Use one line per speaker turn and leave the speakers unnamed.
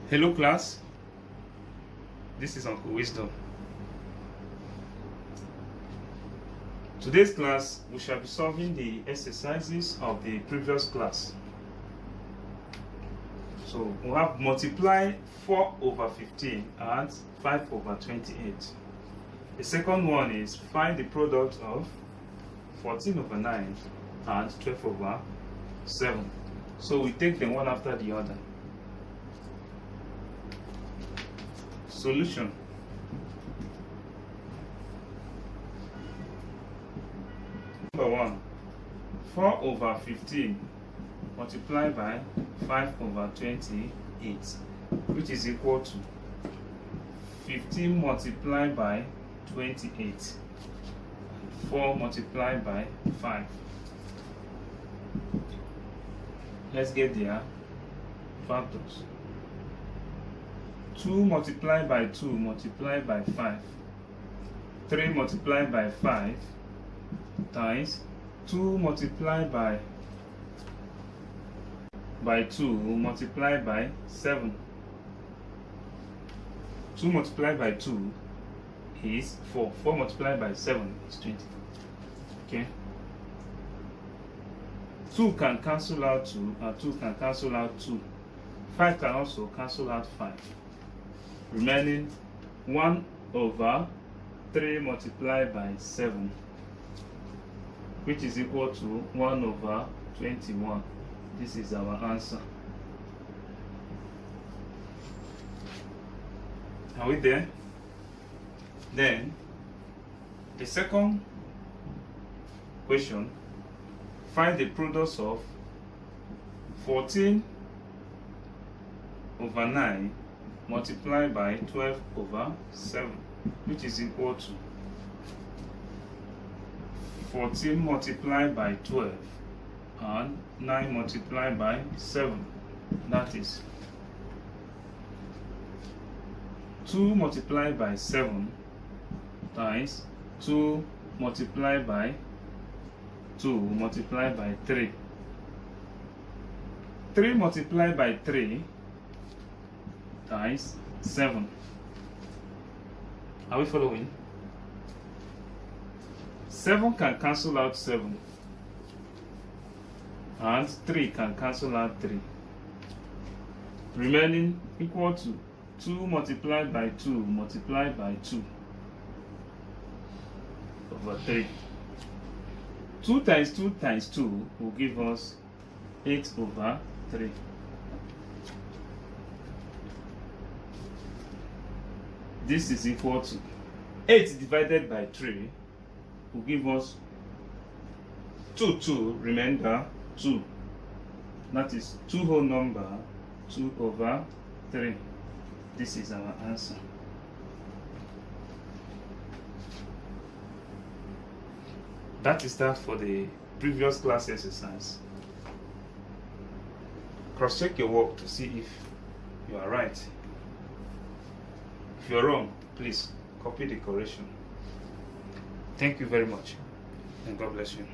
Hello class, this is Uncle Wisdom. Today's class we shall be solving the exercises of the previous class. So we have multiply 4 over 15 and 5 over 28. The second one is find the product of 14 over 9 and 12 over 7. So we take them one after the other. Solution. Number 1, 4 over 15 multiplied by 5 over 28, which is equal to 15 multiplied by 28, 4 multiplied by 5. Let's get their factors. 2 multiplied by 2 multiplied by 5, 3 multiplied by 5 times 2 multiplied by 2 multiplied by 7. 2 multiplied by 2 is 4. 4 multiplied by 7 is 20. Okay. 2 can cancel out 2 and 2 can cancel out 2. 5 can also cancel out 5. Remaining 1 over 3 multiplied by 7, which is equal to 1 over 21. This is our answer. Are we there? Then the second question, find the product of 14 over 9 multiplied by 12 over 7, which is equal to 14 multiplied by 12 and 9 multiplied by 7. That is 2 multiplied by 7 times 2 multiplied by 2 multiplied by 3. 3 multiplied by 3 times 7. Are we following? 7 can cancel out 7 and 3 can cancel out 3, remaining equal to 2 multiplied by 2 multiplied by 2 over 3. 2 times 2 times 2 will give us 8 over 3. This is equal to 8 divided by 3 will give us 2 remainder 2. That is 2 whole number 2 over 3. This is our answer. That is that for the previous class exercise. Cross-check your work to see if you are right. If you're wrong, please copy the correction. Thank you very much, and God bless you.